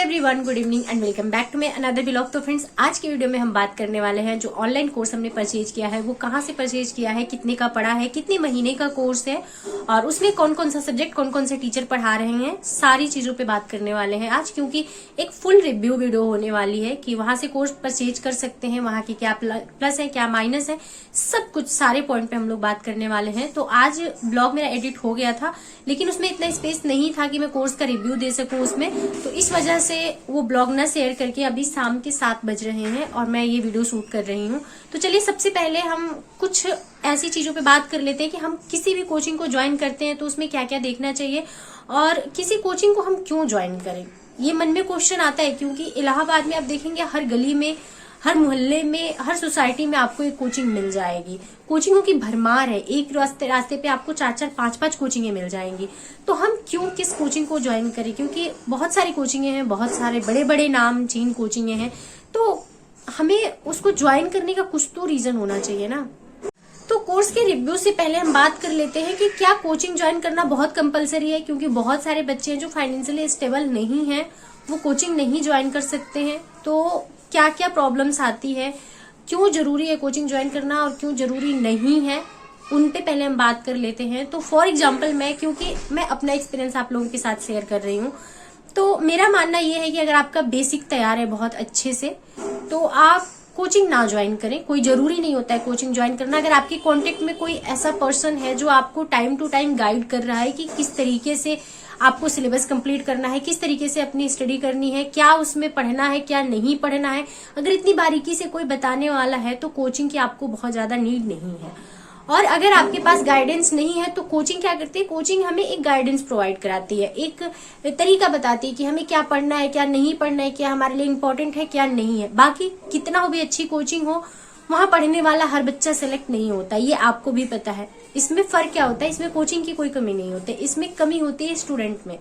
Everyone, good evening and welcome back to my another vlog. तो friends, आज के video में हम बात करने वाले हैं जो ऑनलाइन कोर्स हमने परचेज किया है वो कहाँ से परचेज किया है, कितने का पड़ा है, कितने महीने का कोर्स है और उसमें कौन कौन सा सब्जेक्ट, कौन कौन से टीचर पढ़ा रहे हैं, सारी चीजों पे बात करने वाले हैं आज। क्योंकि एक फुल रिव्यू वीडियो होने वाली है कि वहां से कोर्स परचेज कर सकते हैं, वहां की क्या प्लस है, क्या माइनस है, सब कुछ सारे पॉइंट पे हम लोग बात करने वाले हैं। तो आज ब्लॉग मेरा एडिट हो गया था लेकिन उसमें इतना स्पेस नहीं था कि मैं कोर्स का रिव्यू दे सकूं उसमें, तो इस वजह से वो ब्लॉग ना शेयर करके अभी शाम के 7 बज रहे हैं और मैं ये वीडियो शूट कर रही हूँ। तो चलिए सबसे पहले हम कुछ ऐसी चीजों पे बात कर लेते हैं कि हम किसी भी कोचिंग को ज्वाइन करते हैं तो उसमें क्या क्या देखना चाहिए और किसी कोचिंग को हम क्यों ज्वाइन करें। ये मन में क्वेश्चन आता है क्योंकि इलाहाबाद में आप देखेंगे हर गली में, हर मोहल्ले में, हर सोसाइटी में आपको एक कोचिंग मिल जाएगी। कोचिंगों की भरमार है, एक रास्ते पे आपको 4-4, 5-5 कोचिंगें मिल जाएंगी। तो हम क्यों किस कोचिंग को ज्वाइन करें, क्योंकि बहुत सारी कोचिंगें हैं, बहुत सारे बड़े बड़े नाम चीन कोचिंगें हैं, तो हमें उसको ज्वाइन करने का कुछ तो रीजन होना चाहिए ना। तो कोर्स के रिव्यू से पहले हम बात कर लेते हैं कि क्या कोचिंग ज्वाइन करना बहुत कंपलसरी है, क्योंकि बहुत सारे बच्चे हैं जो फाइनेंशियली स्टेबल नहीं है, वो कोचिंग नहीं ज्वाइन कर सकते हैं। तो क्या क्या प्रॉब्लम्स आती है, क्यों जरूरी है कोचिंग ज्वाइन करना और क्यों जरूरी नहीं है, उन पे पहले हम बात कर लेते हैं। तो फॉर एग्जांपल क्योंकि मैं अपना एक्सपीरियंस आप लोगों के साथ शेयर कर रही हूँ, तो मेरा मानना ये है कि अगर आपका बेसिक तैयार है बहुत अच्छे से तो आप कोचिंग ना ज्वाइन करें। कोई जरूरी नहीं होता है कोचिंग ज्वाइन करना। अगर आपके कांटेक्ट में कोई ऐसा पर्सन है जो आपको टाइम टू टाइम गाइड कर रहा है कि किस तरीके से आपको सिलेबस कंप्लीट करना है, किस तरीके से अपनी स्टडी करनी है, क्या उसमें पढ़ना है, क्या नहीं पढ़ना है, अगर इतनी बारीकी से कोई बताने वाला है तो कोचिंग की आपको बहुत ज्यादा नीड नहीं है। और अगर आपके पास गाइडेंस नहीं है तो कोचिंग क्या करती है, कोचिंग हमें एक गाइडेंस प्रोवाइड कराती है, एक तरीका बताती है कि हमें क्या पढ़ना है, क्या नहीं पढ़ना है, क्या हमारे लिए इम्पोर्टेंट है, क्या नहीं है। बाकी कितना भी अच्छी कोचिंग हो, वहां पढ़ने वाला हर बच्चा सेलेक्ट नहीं होता, ये आपको भी पता है। इसमें फर्क क्या होता है, इसमें कोचिंग की कोई कमी नहीं होती, इसमें कमी होती है स्टूडेंट में।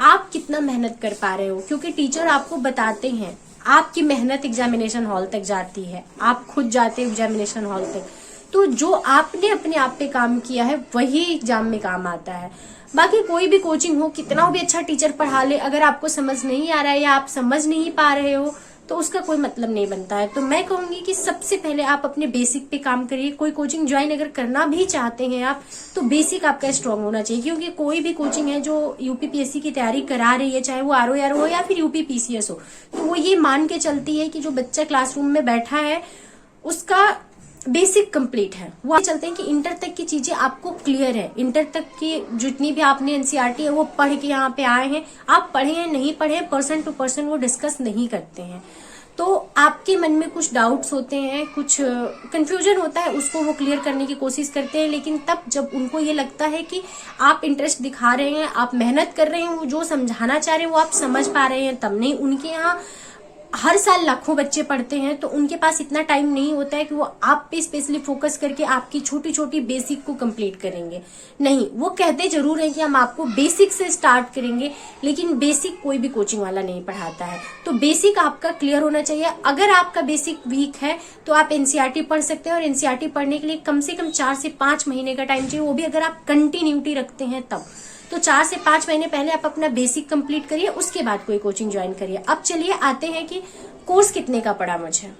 आप कितना मेहनत कर पा रहे हो, क्योंकि टीचर आपको बताते हैं, आपकी मेहनत एग्जामिनेशन हॉल तक जाती है, आप खुद जाते हो एग्जामिनेशन हॉल तक, तो जो आपने अपने आप पे काम किया है वही एग्जाम में काम आता है। बाकी कोई भी कोचिंग हो, कितना भी अच्छा टीचर पढ़ा ले, अगर आपको समझ नहीं आ रहा है या आप समझ नहीं पा रहे हो तो उसका कोई मतलब नहीं बनता है। तो मैं कहूंगी कि सबसे पहले आप अपने बेसिक पे काम करिए। कोई कोचिंग ज्वाइन अगर करना भी चाहते हैं आप, तो बेसिक आपका स्ट्रांग होना चाहिए, क्योंकि कोई भी कोचिंग है जो यूपीपीएससी की तैयारी करा रही है, चाहे वो आरओआर हो या फिर यूपीपीसीएस हो, तो वो ये मान के चलती है कि जो बच्चा क्लासरूम में बैठा है उसका बेसिक कंप्लीट है। वो चलते हैं कि इंटर तक की चीजें आपको क्लियर है, इंटर तक की जितनी भी आपने एनसीईआरटी है वो पढ़ के यहाँ पे आए हैं, आप पढ़े हैं नहीं पढ़े हैं, पर्सन टू पर्सन वो डिस्कस नहीं करते हैं। तो आपके मन में कुछ डाउट्स होते हैं, कुछ कंफ्यूजन होता है, उसको वो क्लियर करने की कोशिश करते हैं, लेकिन तब जब उनको ये लगता है कि आप इंटरेस्ट दिखा रहे हैं, आप मेहनत कर रहे हैं, वो जो समझाना चाह रहे हैं वो आप समझ पा रहे हैं, तब नहीं। उनके यहाँ हर साल लाखों बच्चे पढ़ते हैं तो उनके पास इतना टाइम नहीं होता है कि वो आप पे स्पेशली फोकस करके आपकी छोटी छोटी बेसिक को कंप्लीट करेंगे। नहीं, वो कहते जरूर है कि हम आपको बेसिक से स्टार्ट करेंगे, लेकिन बेसिक कोई भी कोचिंग वाला नहीं पढ़ाता है। तो बेसिक आपका क्लियर होना चाहिए। अगर आपका बेसिक वीक है तो आप एनसीईआरटी पढ़ सकते हैं, और एनसीईआरटी पढ़ने के लिए कम से कम 4 से 5 महीने का टाइम चाहिए, वो भी अगर आप कंटिन्यूटी रखते हैं तब। तो 4 से 5 महीने पहले आप अपना बेसिक कंप्लीट करिए, उसके बाद कोई कोचिंग ज्वाइन करिए। अब चलिए आते हैं कि कोर्स कितने का पड़ा मुझे।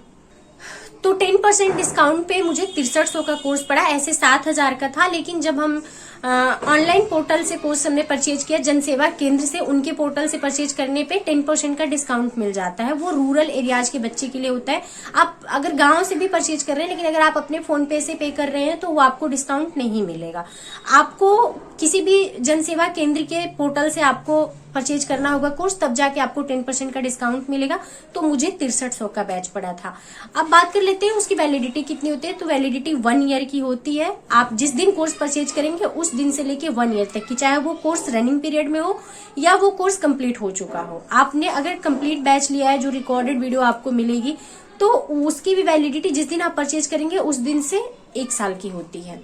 तो 10% डिस्काउंट पे मुझे 6300 का कोर्स पड़ा। ऐसे 7000 का था, लेकिन जब हम ऑनलाइन पोर्टल से कोर्स हमने परचेज किया, जनसेवा केंद्र से, उनके पोर्टल से परचेज करने पे 10% का डिस्काउंट मिल जाता है। वो रूरल एरियाज के बच्चे के लिए होता है। आप अगर गांव से भी परचेज कर रहे हैं, लेकिन अगर आप अपने फोन पे से पे कर रहे हैं तो वो आपको डिस्काउंट नहीं मिलेगा। आपको किसी भी जनसेवा केंद्र के पोर्टल से आपको परचेज करना होगा कोर्स, तब जाके आपको 10% का डिस्काउंट मिलेगा। तो मुझे 6300 का बैच पड़ा था। अब बात कर लेते हैं उसकी वैलिडिटी कितनी होती है। तो वैलिडिटी 1 ईयर की होती है। आप जिस दिन कोर्स परचेज करेंगे उस दिन से लेके 1 ईयर तक की, चाहे वो कोर्स रनिंग पीरियड में हो या वो कोर्स कंप्लीट हो चुका हो। आपने अगर कंप्लीट बैच लिया है, जो रिकॉर्डेड वीडियो आपको मिलेगी, तो उसकी भी वैलिडिटी जिस दिन आप परचेज करेंगे उस दिन से 1 साल की होती है।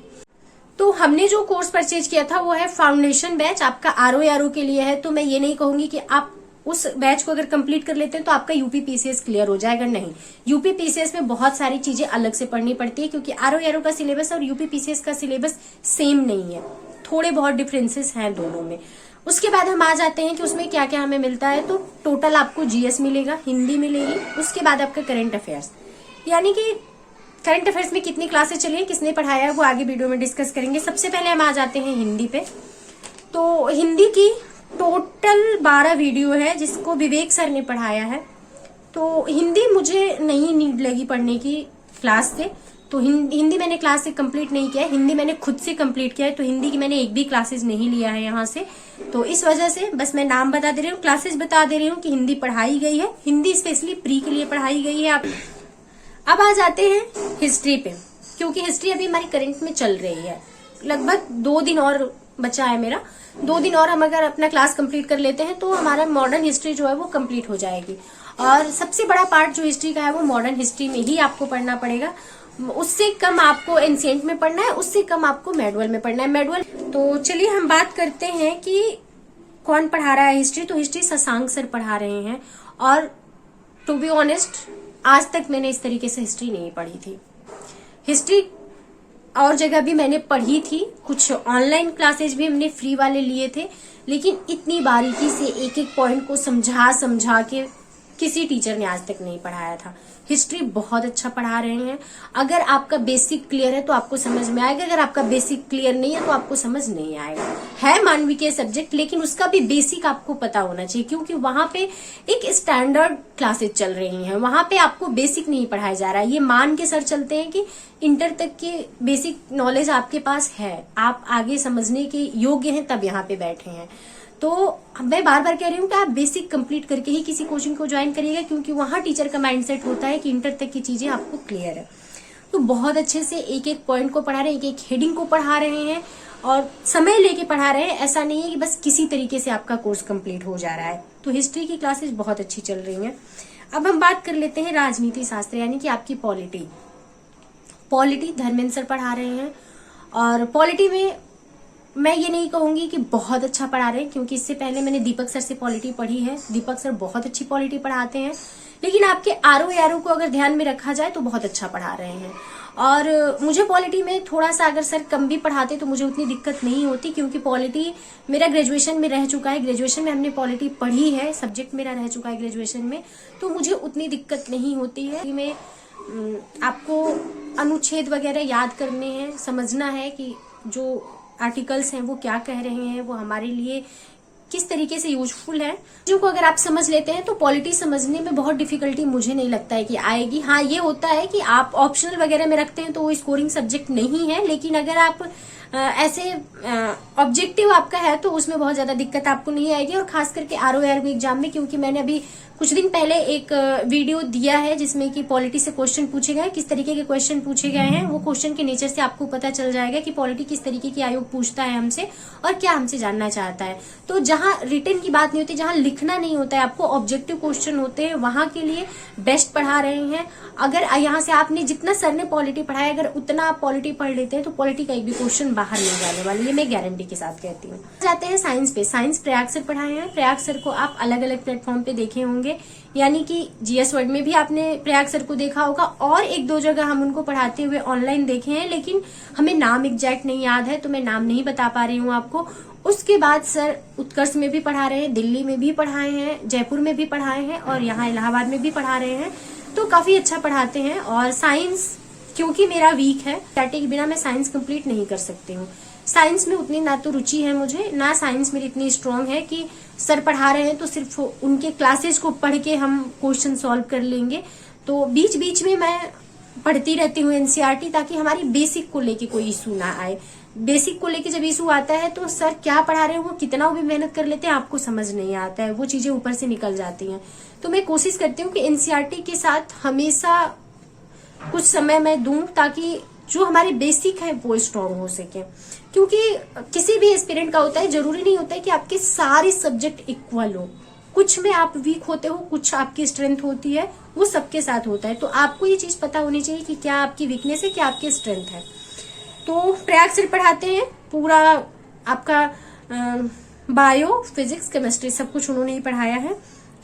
तो हमने जो कोर्स परचेज किया था वो है फाउंडेशन बैच, आपका आरओआर के लिए है। तो मैं ये नहीं कहूंगी कि आप उस बैच को अगर कंप्लीट कर लेते हैं तो आपका यूपीपीसीएस क्लियर हो जाएगा, नहीं। यूपीपीसीएस में बहुत सारी चीजें अलग से पढ़नी पड़ती है, क्योंकि आरओआर का सिलेबस और यूपीपीसीएस का सिलेबस सेम नहीं है, थोड़े बहुत डिफरेंसेस हैं दोनों में। उसके बाद हम आ जाते हैं कि उसमें क्या क्या हमें मिलता है। तो टोटल आपको जीएस मिलेगा, हिंदी मिलेगी, उसके बाद आपका करंट अफेयर्स। यानी कि करंट अफेयर्स में कितनी क्लासेस चली है, किसने पढ़ाया है, वो आगे वीडियो में डिस्कस करेंगे। सबसे पहले हम आ जाते हैं हिंदी पे। तो हिंदी की टोटल 12 वीडियो है जिसको विवेक सर ने पढ़ाया है। तो हिंदी मुझे नहीं नीड लगी पढ़ने की क्लास से, तो हिंदी मैंने क्लास से कंप्लीट नहीं किया है, हिंदी मैंने खुद से कंप्लीट किया है। तो हिंदी की मैंने एक भी क्लासेस नहीं लिया है यहाँ से। तो इस वजह से बस मैं नाम बता दे रही हूँ, क्लासेस बता दे रही हूँ कि हिंदी पढ़ाई गई है, हिंदी स्पेशली प्री के लिए पढ़ाई गई है। आप अब आ जाते हैं हिस्ट्री पे, क्योंकि हिस्ट्री अभी हमारी करंट में चल रही है। लगभग 2 दिन और बचा है मेरा, 2 दिन और हम अगर अपना क्लास कंप्लीट कर लेते हैं तो हमारा मॉडर्न हिस्ट्री जो है वो कंप्लीट हो जाएगी। और सबसे बड़ा पार्ट जो हिस्ट्री का है वो मॉडर्न हिस्ट्री में ही आपको पढ़ना पड़ेगा। उससे कम आपको एंशिएंट में पढ़ना है, उससे कम आपको मेडुअल में पढ़ना है। मेडुअल तो चलिए हम बात करते हैं कि कौन पढ़ा रहा है हिस्ट्री। तो हिस्ट्री शशांक सर पढ़ा रहे हैं। और टू बी ऑनेस्ट आज तक मैंने इस तरीके से हिस्ट्री नहीं पढ़ी थी। हिस्ट्री और जगह भी मैंने पढ़ी थी, कुछ ऑनलाइन क्लासेज भी हमने फ्री वाले लिए थे, लेकिन इतनी बारीकी से एक एक पॉइंट को समझा के किसी टीचर ने आज तक नहीं पढ़ाया था। हिस्ट्री बहुत अच्छा पढ़ा रहे हैं। अगर आपका बेसिक क्लियर है तो आपको समझ में आएगा, अगर आपका बेसिक क्लियर नहीं है तो आपको समझ नहीं आएगा। है मानविकीय सब्जेक्ट, लेकिन उसका भी बेसिक आपको पता होना चाहिए, क्योंकि वहां पे एक स्टैंडर्ड क्लासेस चल रही हैं, वहां पे आपको बेसिक नहीं पढ़ाया जा रहा है। ये मान के सर चलते हैं कि इंटर तक की बेसिक नॉलेज आपके पास है, आप आगे समझने के योग्य हैं, तब यहाँ पे बैठे हैं। तो मैं बार बार कह रही हूँ कि आप बेसिक कंप्लीट करके ही किसी कोचिंग को ज्वाइन करिएगा, क्योंकि वहां टीचर का माइंडसेट होता है कि इंटर तक की चीजें आपको क्लियर है। तो बहुत अच्छे से एक एक पॉइंट को पढ़ा रहे हैं, एक एक हेडिंग को पढ़ा रहे हैं और समय लेके पढ़ा रहे हैं। ऐसा नहीं है कि बस किसी तरीके से आपका कोर्स कंप्लीट हो जा रहा है। तो हिस्ट्री की क्लासेस बहुत अच्छी चल रही हैं। अब हम बात कर लेते हैं राजनीति शास्त्र, यानी कि आपकी पॉलिटी धर्मेंद्र सर पढ़ा रहे हैं। और पॉलिटी में मैं ये नहीं कहूंगी कि बहुत अच्छा पढ़ा रहे हैं, क्योंकि इससे पहले मैंने दीपक सर से पॉलिटी पढ़ी है। दीपक सर बहुत अच्छी पॉलिटी पढ़ाते हैं, लेकिन आपके आरओ को अगर ध्यान में रखा जाए तो बहुत अच्छा पढ़ा रहे हैं। और मुझे पॉलिटी में थोड़ा सा अगर सर कम भी पढ़ाते तो मुझे उतनी दिक्कत नहीं होती, क्योंकि पॉलिटी मेरा ग्रेजुएशन में रह चुका है, ग्रेजुएशन में हमने पॉलिटी पढ़ी है, सब्जेक्ट मेरा रह चुका है ग्रेजुएशन में, तो मुझे उतनी दिक्कत नहीं होती है। मैं आपको अनुच्छेद वगैरह याद करने हैं, समझना है कि जो आर्टिकल्स हैं वो क्या कह रहे हैं, वो हमारे लिए किस तरीके से यूजफुल है। जो को अगर आप समझ लेते हैं तो पॉलिटी समझने में बहुत डिफिकल्टी मुझे नहीं लगता है कि आएगी। हाँ, ये होता है कि आप ऑप्शनल वगैरह में रखते हैं तो वो स्कोरिंग सब्जेक्ट नहीं है, लेकिन अगर आप ऐसे ऑब्जेक्टिव आपका है तो उसमें बहुत ज्यादा दिक्कत आपको नहीं आएगी। और खास करके आरओ एग्जाम में, क्योंकि मैंने अभी कुछ दिन पहले एक वीडियो दिया है जिसमें कि पॉलिटी से क्वेश्चन पूछे गए, किस तरीके के क्वेश्चन पूछे गए हैं, वो क्वेश्चन के नेचर से आपको पता चल जाएगा कि पॉलिटी किस तरीके की आयोग पूछता है हमसे और क्या हमसे जानना चाहता है। तो जहां रिटन की बात नहीं होती, जहां लिखना नहीं होता है, आपको ऑब्जेक्टिव क्वेश्चन होते हैं, वहां के लिए बेस्ट पढ़ा रहे हैं। अगर यहाँ से आपने जितना सर ने पॉलिटी पढ़ाया, अगर उतना आप पॉलिटी पढ़ लेते हैं तो पॉलिटी का एक भी क्वेश्चन बाहर नहीं जाने वाली, ये मैं गारंटी के साथ कहती हूँ। जाते हैं साइंस पे। साइंस प्रयाग सर पढ़ाए हैं। प्रयाग सर को आप अलग अलग प्लेटफॉर्म पे देखे होंगे, यानी कि जीएस वर्ड में भी आपने प्रयाग सर को देखा होगा, और 1-2 जगह हम उनको पढ़ाते हुए ऑनलाइन देखे हैं, लेकिन हमें नाम एग्जैक्ट नहीं याद है तो मैं नाम नहीं बता पा रही हूँ आपको। उसके बाद सर उत्कर्ष में भी पढ़ा रहे हैं, दिल्ली में भी पढ़ाए हैं, जयपुर में भी पढ़ाए हैं और यहाँ इलाहाबाद में भी पढ़ा रहे हैं। तो काफी अच्छा पढ़ाते हैं। और साइंस क्योंकि मेरा वीक है, स्टैटिक के बिना मैं साइंस कंप्लीट नहीं कर सकती हूँ। साइंस में उतनी ना तो रुचि है मुझे, ना साइंस मेरी इतनी स्ट्रांग है कि सर पढ़ा रहे हैं तो सिर्फ उनके क्लासेस को पढ़ के हम क्वेश्चन सॉल्व कर लेंगे। तो बीच बीच में मैं पढ़ती रहती हूँ एनसीईआरटी, ताकि हमारी बेसिक को लेके कोई इशू ना आए। बेसिक को लेके जब इशू आता है तो सर क्या पढ़ा रहे हैं, वो कितना भी मेहनत कर लेते हैं, आपको समझ नहीं आता है, वो चीजें ऊपर से निकल जाती हैं। तो मैं कोशिश करती हूँ कि एनसीईआरटी के साथ हमेशा कुछ समय मैं दूं, ताकि जो हमारे बेसिक है वो स्ट्रांग हो सके। क्योंकि किसी भी एस्पिरेंट का होता है, जरूरी नहीं होता है कि आपके सारे सब्जेक्ट इक्वल हो, कुछ में आप वीक होते हो, कुछ आपकी स्ट्रेंथ होती है, वो सबके साथ होता है। तो आपको ये चीज पता होनी चाहिए कि क्या आपकी वीकनेस है, क्या आपकी स्ट्रेंथ है। तो प्रयाग सर पढ़ाते हैं पूरा आपका बायो, फिजिक्स, केमिस्ट्री सब कुछ उन्होंने ही पढ़ाया है।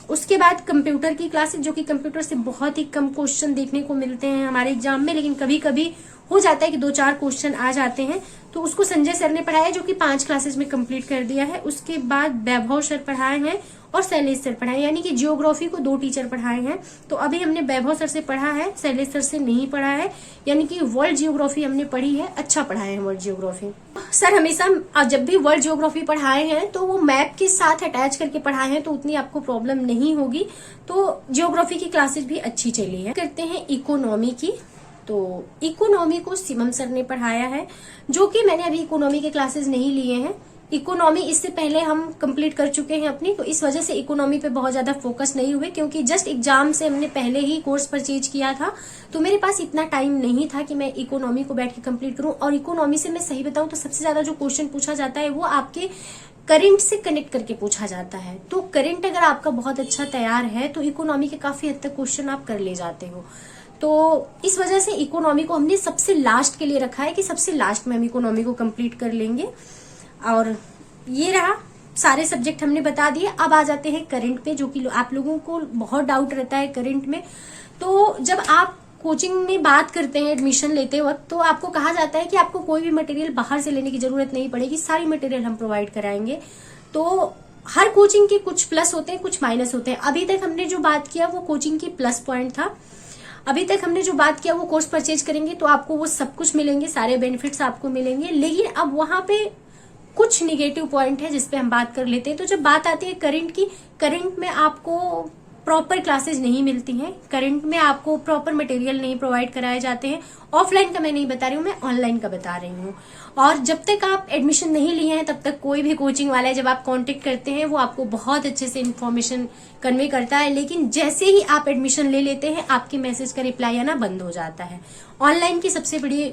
उसके बाद कंप्यूटर की क्लासेस, जो कि कंप्यूटर से बहुत ही कम क्वेश्चन देखने को मिलते हैं हमारे एग्जाम में, लेकिन कभी कभी हो जाता है कि 2-4 क्वेश्चन आ जाते हैं, तो उसको संजय सर ने पढ़ाया, जो कि 5 क्लासेस में कंप्लीट कर दिया है। उसके बाद वैभव सर पढ़ाए हैं और शैलेश सर पढ़ाए, यानी कि जियोग्राफी को 2 टीचर पढ़ाए हैं। तो अभी हमने वैभव सर से पढ़ा है, शैलेश सर से नहीं पढ़ा है, यानी कि वर्ल्ड जियोग्राफी हमने पढ़ी है, अच्छा पढ़ाए हैं वर्ल्ड जियोग्राफी। सर हमेशा जब भी वर्ल्ड जियोग्राफी पढ़ाए हैं तो वो मैप के साथ अटैच करके पढ़ाए हैं, तो उतनी आपको प्रॉब्लम नहीं होगी। तो जियोग्राफी की क्लासेस भी अच्छी चली है। करते हैं इकोनॉमी की। तो इकोनॉमी को शिवम सर ने पढ़ाया है, जो कि मैंने अभी इकोनॉमी के क्लासेस नहीं लिए हैं। इकोनॉमी इससे पहले हम कंप्लीट कर चुके हैं अपनी, तो इस वजह से इकोनॉमी पे बहुत ज्यादा फोकस नहीं हुए, क्योंकि जस्ट एग्जाम से हमने पहले ही कोर्स परचेज किया था, तो मेरे पास इतना टाइम नहीं था कि मैं इकोनॉमी को बैठ के कंप्लीट करूं। और इकोनॉमी से मैं सही बताऊं तो सबसे ज्यादा जो क्वेश्चन पूछा जाता है वो आपके करंट से कनेक्ट करके पूछा जाता है। तो करंट अगर आपका बहुत अच्छा तैयार है तो इकोनॉमी के काफी हद तक क्वेश्चन आप कर ले जाते हो। तो इस वजह से इकोनॉमी को हमने सबसे लास्ट के लिए रखा है कि सबसे लास्ट में हम इकोनॉमी को कंप्लीट कर लेंगे। और ये रहा, सारे सब्जेक्ट हमने बता दिए। अब आ जाते हैं करंट पे, जो कि आप लोगों को बहुत डाउट रहता है करंट में। तो जब आप कोचिंग में बात करते हैं एडमिशन लेते वक्त, तो आपको कहा जाता है कि आपको कोई भी मटेरियल बाहर से लेने की जरूरत नहीं पड़ेगी, सारी मटेरियल हम प्रोवाइड कराएंगे। तो हर कोचिंग के कुछ प्लस होते हैं, कुछ माइनस होते हैं। अभी तक हमने जो बात किया वो कोचिंग की प्लस पॉइंट था। अभी तक हमने जो बात किया वो कोर्स परचेज करेंगे तो आपको वो सब कुछ मिलेंगे, सारे बेनिफिट्स आपको मिलेंगे। लेकिन अब वहां पे कुछ निगेटिव पॉइंट है जिसपे हम बात कर लेते हैं। तो जब बात आती है करंट की, करंट में आपको प्रॉपर क्लासेस नहीं मिलती हैं, करंट में आपको प्रॉपर मटेरियल नहीं प्रोवाइड कराए जाते हैं। ऑफलाइन का मैं नहीं बता रही हूँ, मैं ऑनलाइन का बता रही हूँ। और जब तक आप एडमिशन नहीं लिए हैं तब तक कोई भी कोचिंग वाला है, जब आप कांटेक्ट करते हैं वो आपको बहुत अच्छे से इन्फॉर्मेशन कन्वे करता है, लेकिन जैसे ही आप एडमिशन ले लेते हैं आपके मैसेज का रिप्लाई आना बंद हो जाता है। ऑनलाइन की सबसे बड़ी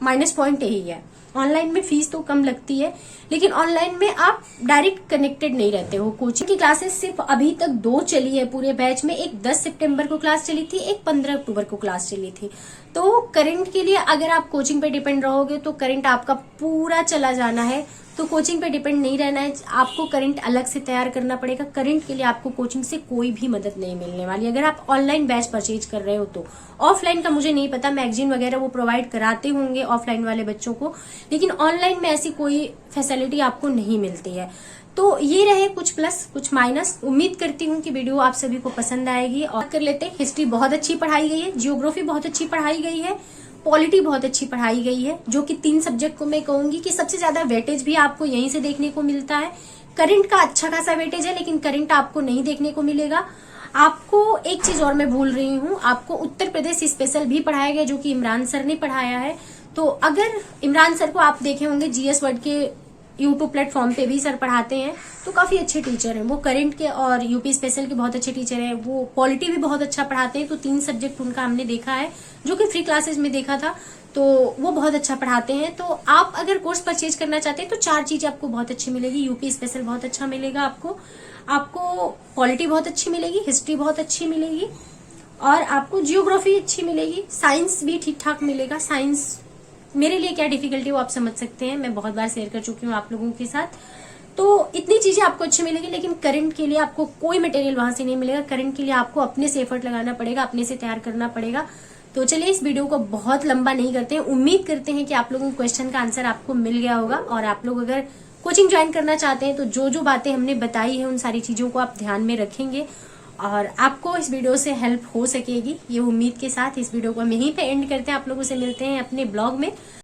माइनस पॉइंट यही है। ऑनलाइन में फीस तो कम लगती है, लेकिन ऑनलाइन में आप डायरेक्ट कनेक्टेड नहीं रहते हो। कोचिंग की क्लासेस सिर्फ अभी तक 2 चली है पूरे बैच में, एक 10 सितंबर को क्लास चली थी, एक 15 अक्टूबर को क्लास चली थी। तो करंट के लिए अगर आप कोचिंग पे डिपेंड रहोगे तो करंट आपका पूरा चला जाना है। तो कोचिंग पे डिपेंड नहीं रहना है, आपको करंट अलग से तैयार करना पड़ेगा। करंट के लिए आपको कोचिंग से कोई भी मदद नहीं मिलने वाली अगर आप ऑनलाइन बैच परचेज कर रहे हो तो। ऑफलाइन का मुझे नहीं पता, मैगजीन वगैरह वो प्रोवाइड कराते होंगे ऑफलाइन वाले बच्चों को, लेकिन ऑनलाइन में ऐसी कोई फैसिलिटी आपको नहीं मिलती है। तो ये रहे कुछ प्लस कुछ माइनस। उम्मीद करती हूँ कि वीडियो आप सभी को पसंद आएगी। और कर लेते हैं, हिस्ट्री बहुत अच्छी पढ़ाई गई है, जियोग्राफी बहुत अच्छी पढ़ाई गई है, पॉलिटी बहुत अच्छी पढ़ाई गई है, जो कि 3 सब्जेक्ट को मैं कहूंगी कि सबसे ज्यादा वेटेज भी आपको यहीं से देखने को मिलता है। करंट का अच्छा खासा वेटेज है, लेकिन करंट आपको नहीं देखने को मिलेगा। आपको एक चीज और मैं भूल रही हूँ, आपको उत्तर प्रदेश स्पेशल भी पढ़ाया गया, जो कि इमरान सर ने पढ़ाया है। तो अगर इमरान सर को आप देखे होंगे जीएस वर्ड के यूट्यूब प्लेटफॉर्म पे भी सर पढ़ाते हैं, तो काफी अच्छे टीचर हैं वो। करंट के और यूपी स्पेशल के बहुत अच्छे टीचर हैं वो। पॉलिटी भी बहुत अच्छा पढ़ाते हैं। तो 3 सब्जेक्ट उनका हमने देखा है, जो कि फ्री क्लासेस में देखा था, तो वो बहुत अच्छा पढ़ाते हैं। तो आप अगर कोर्स परचेज करना चाहते हैं तो 4 चीजें आपको बहुत अच्छी मिलेगी। यूपी स्पेशल बहुत अच्छा मिलेगा आपको पॉलिटी बहुत अच्छी मिलेगी, हिस्ट्री बहुत अच्छी मिलेगी, और आपको जियोग्राफी अच्छी मिलेगी, साइंस भी ठीक ठाक मिलेगा। साइंस मेरे लिए क्या डिफिकल्टी वो आप समझ सकते हैं, मैं बहुत बार शेयर कर चुकी हूँ आप लोगों के साथ। तो इतनी चीजें आपको अच्छी मिलेगी, लेकिन करंट के लिए आपको कोई मटेरियल वहां से नहीं मिलेगा। करंट के लिए आपको अपने से एफर्ट लगाना पड़ेगा, अपने से तैयार करना पड़ेगा। तो चलिए इस वीडियो को बहुत लंबा नहीं करते हैं। उम्मीद करते हैं कि आप लोगों को क्वेश्चन का आंसर आपको मिल गया होगा। और आप लोग अगर कोचिंग ज्वाइन करना चाहते हैं तो जो जो बातें हमने बताई है उन सारी चीजों को आप ध्यान में रखेंगे और आपको इस वीडियो से हेल्प हो सकेगी, ये उम्मीद के साथ इस वीडियो को हम यहीं पे एंड करते हैं। आप लोगों से मिलते हैं अपने ब्लॉग में।